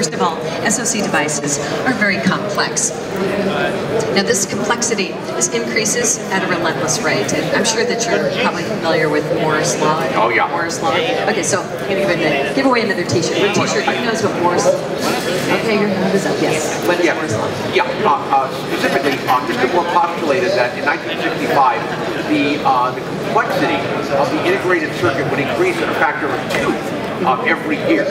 First of all, SoC devices are very complex. Now this complexity increases at a relentless rate, and I'm sure that you're probably familiar with Moore's Law. Oh yeah. Moore's Law. Okay, so I'm going to give away another t-shirt. Your t-shirt, who knows what Moore's Law? Okay, your hand is up, yes. What is Moore's Law? Yeah, specifically, Mr. Moore postulated that in 1965, the complexity of the integrated circuit would increase at a factor of 2 every year.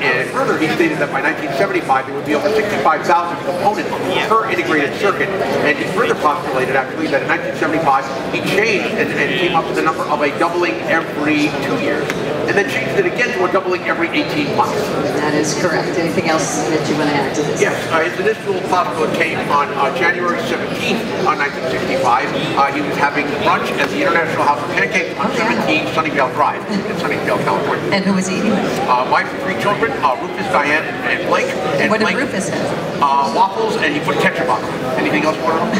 And further, he stated that by 1975, there would be over 65,000 components per integrated circuit. And he further postulated, actually, that in 1975, he changed and came up with the number of a doubling every 2 years. And then changed it again to a doubling every 18 months. That is correct. Anything else that you want to add to this? Yes, his initial postulate came on January 17th, 1965. He was having lunch at the International House of Pancakes on 17 Sunnyvale Drive in Sunnyvale, California. And who was eating? My 3 children, Rufus, Diane, and Blake. And what Blake, did Rufus have? Waffles, and he put ketchup on them. Anything else for him?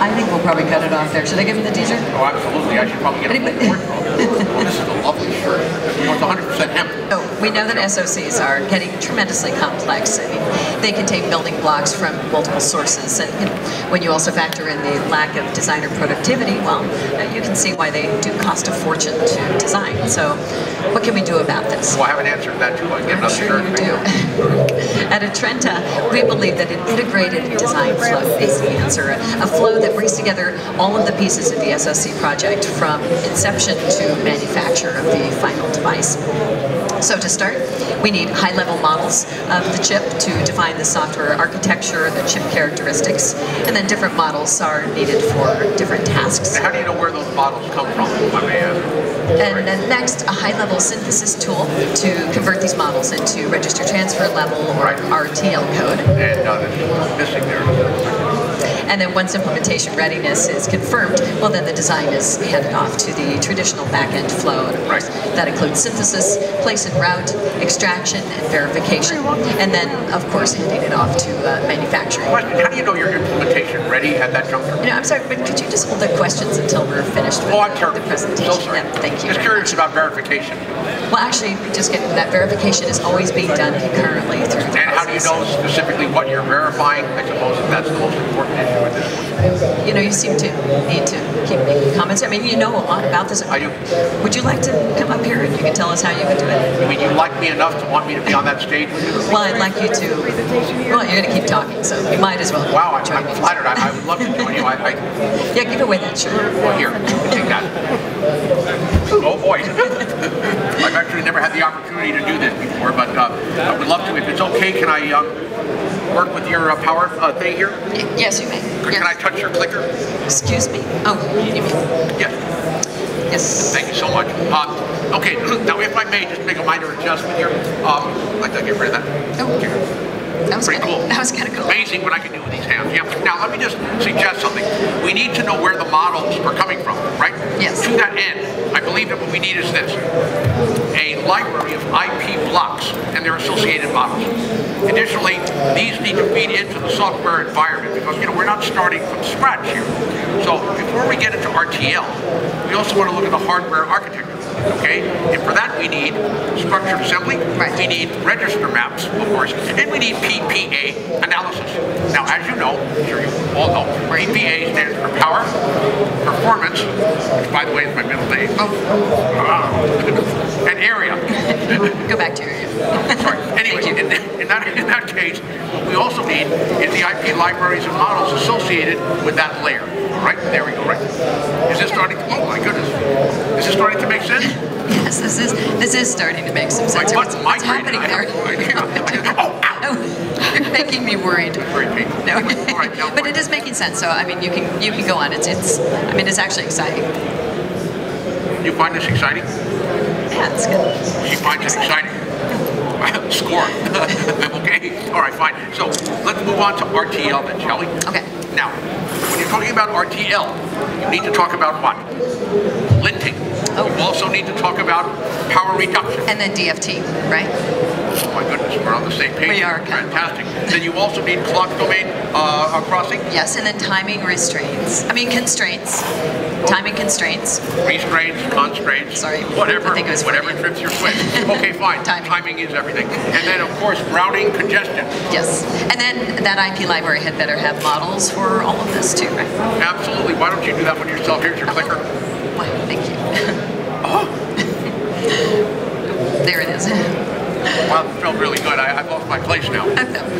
I think we'll probably cut it off there. Should I give him the t-shirt? Oh, absolutely. I should probably get a reward for him. This is a lovely shirt. It's 100% hemp. So we know that SoCs are getting tremendously complex. I mean, they contain building blocks from multiple sources, and when you also factor in the lack of designer productivity, well, you can see why they do cost a fortune to design. So what can we do about this? Well, I have an answer to that too. I get another shirt. You do. At Atrenta, we believe that an integrated design flow is the answer, a flow that brings together all of the pieces of the SoC project from inception to manufacture of the final device. So to start, we need high-level models of the chip to define the software architecture, the chip characteristics, and then different models are needed for different tasks. And how do you know where those models come from, if I may ask? And then next, a high-level synthesis tool to convert these models into register transfer level or RTL code. And that's missing there. And then once implementation readiness is confirmed, well then the design is handed off to the traditional back-end flow. And of course, that includes synthesis, place and route, extraction, and verification. And then, of course, handing it off to manufacturing. How do you know you're implementation ready at that juncture? You know, I'm sorry, but could you just hold the questions until we're finished with the presentation? So sorry. Yeah, thank you. Just curious about verification. Well, actually, just getting that verification is always being done concurrently through the process. How do you know specifically what you're verifying? I suppose that's the most important issue with this one. You know, you seem to need to keep making comments. I mean, you know a lot about this. I do. Would you like to come up here and you can tell us how you would do it? You mean you like me enough to want me to be on that stage with you? Well, I'd like you to. Well, you're going to keep talking, so you might as well. Wow, I'm flattered. I would love to join you. Yeah, give away that shirt. Well, here, take that. Oh boy. I've actually never had the opportunity to do this before, but I would love to. If it's okay, can I work with your power thing here? Yes, you may. Can I touch your clicker? Excuse me? Oh, you mean? Yes. Yes. Thank you so much. Okay, now if I may just make a minor adjustment here, I'd like to get rid of that. Oh, okay. That was pretty cool. That was kind of cool. Amazing what I can do with these hands. Yeah. Now let me just suggest something. We need to know where the models are coming from, right? Yes. To that end, I believe that what we need is this: a library of IP blocks and their associated models. Additionally, these need to feed into the software environment because we're not starting from scratch here. So before we get into RTL, we also want to look at the hardware architecture. Okay, and for that we need structured assembly, we need register maps, of course, and we need PPA analysis. Now, as you know, I'm sure you all know, PPA stands for power, performance, which by the way is my middle name, and area. Go back to area. Sorry. Anyway, in that case, what we also need is the IP libraries and models associated with that layer. Right, there we go, right. Is this starting to, oh my goodness. Is this starting to make sense? Yes, this is starting to make some sense. What's happening there? Oh, ow. You're making me worried. Very painful. No. All right, now, but it is making sense, so I mean you can go on. It's actually exciting. You find this exciting? Yeah, it's good. She finds it exciting. Score. Okay. All right, fine. So let's move on to RTL then, shall we? Okay. Now, when you're talking about RTL, you need to talk about what? Linting. Oh. You also need to talk about power reduction. And then DFT, right? Oh my goodness, we're on the same page. We are. Fantastic. Then you also need clock domain crossing. Yes, and then timing constraints. Timing constraints. Restraints, constraints, Sorry, whatever, I think it was whatever trips your switch. Okay, fine. Timing is everything. And then, of course, routing congestion. Yes. And then that IP library had better have models for all of this too, right? Absolutely. Why don't you do that one yourself? Here's your clicker. Why, thank you. Oh. There it is. Wow, it felt really good. I've lost my place now.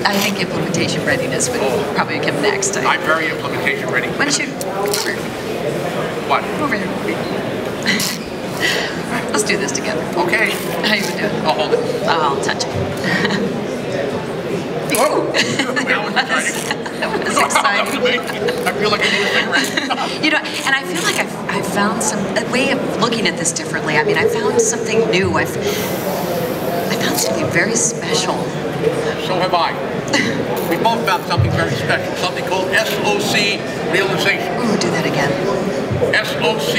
I think implementation readiness would probably come next. I'm very implementation ready. Why don't you come over? What? Over here. Let's do this together. Okay. How you doing? I'll hold it. I'll touch it. Oh, that was exciting. That was exciting. I feel like I need a cigarette. You know, and I feel like I've found a way of looking at this differently. I mean, I found something new. I found something very special. So have I. We both found something very special, something called SOC realization. Ooh, do that again. SOC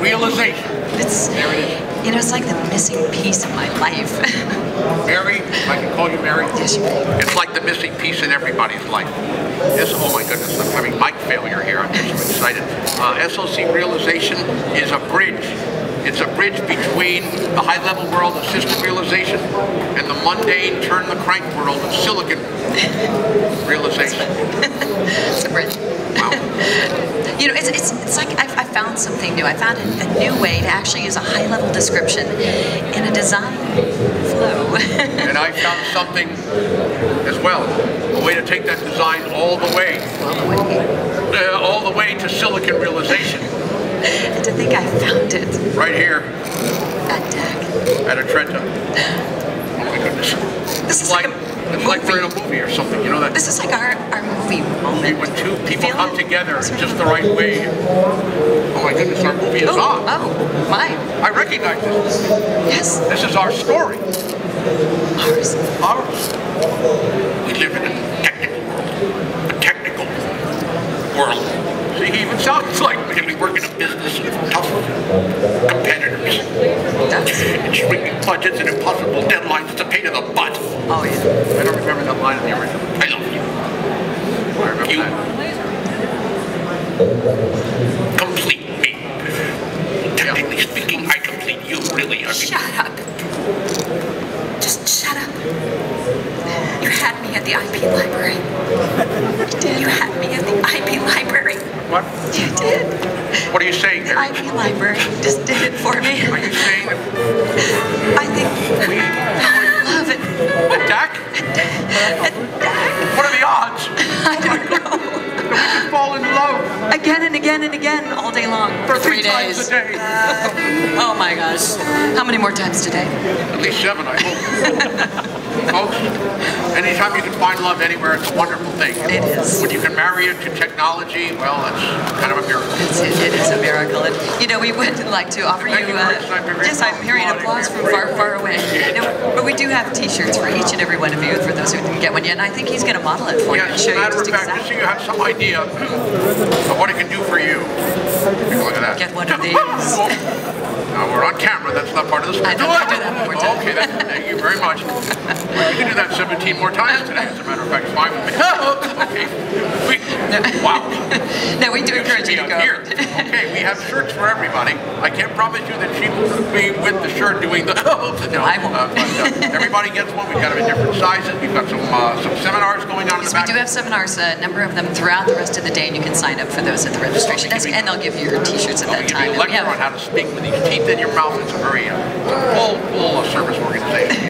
realization. There it is. You know, it's like the missing piece of my life. Mary, I can call you Mary? Yes, you may. It's like the missing piece in everybody's life. Oh my goodness, I'm having mic failure here. I'm just so excited. SOC realization is a bridge. It's a bridge between the high-level world of system realization and the mundane turn-the-crank world of silicon realization. It's a bridge. Wow. You know, it's like I found something new. I found a new way to actually use a high-level description in a design flow. And I found something as well, a way to take that design all the way to silicon realization. And to think I found it. Right here. At DAC. At Atrenta. Oh my goodness. This is like it's like we're in a movie or something, you know that? This is like our movie moment. When two people come together just the right way. Oh my goodness, our movie is on. Oh, my. I recognize this. Yes. This is our story. Ours. Ours. We live in a technical world. See, he even sounds like we work in a business with tough competitors. And shrinking budgets and impossible deadlines. It's a pain in the butt. Oh, yeah. I don't remember that line in the original. I love you. I remember that. Complete me. Technically speaking, I complete you, really. Shut up. Just shut up. You had me at the IP library. You had me at the IP library. What? You did. What are you saying there? The IP library just did it for me. Are you saying that I think I love it. At DAC? At DAC. What are the odds? I don't know. That we can fall in love Again and again and again all day long. for 3 3 times days. a day. Oh my gosh. How many more times today? At least 7, I hope. Folks, anytime you can find love anywhere, it's a wonderful thing. It is. When you can marry it to technology, well, that's kind of a miracle. It is a miracle. And, you know, we would like to offer Thank you, you very much. yes, I'm hearing applause from far, far away. No, but we do have t-shirts for each and every one of you, for those who didn't get one yet. And I think he's going to model it for you and Yes, show as a you matter just of fact, just so exactly. you have some idea of what it can do for you. Take a look at that. Get one of these. Now, we're on camera. That's not part of the story. I know, I do that one more time. Okay, thank you very much. Well, you can do that 17 more times today, as a matter of fact. It's fine with me. Okay. Wow. No, we do encourage you to go. Here. Okay, we have shirts for everybody. I can't promise you that she will be with the shirt doing the no, I won't. But everybody gets one. We've got them in different sizes. We've got some seminars going on in the We back. do have seminars, a number of them throughout the rest of the day, and you can sign up for those at the registration desk, and they'll give you your t-shirts at that time. I'll give you a lecture on how to speak with these teeth in your mouth. It's a very full service organization.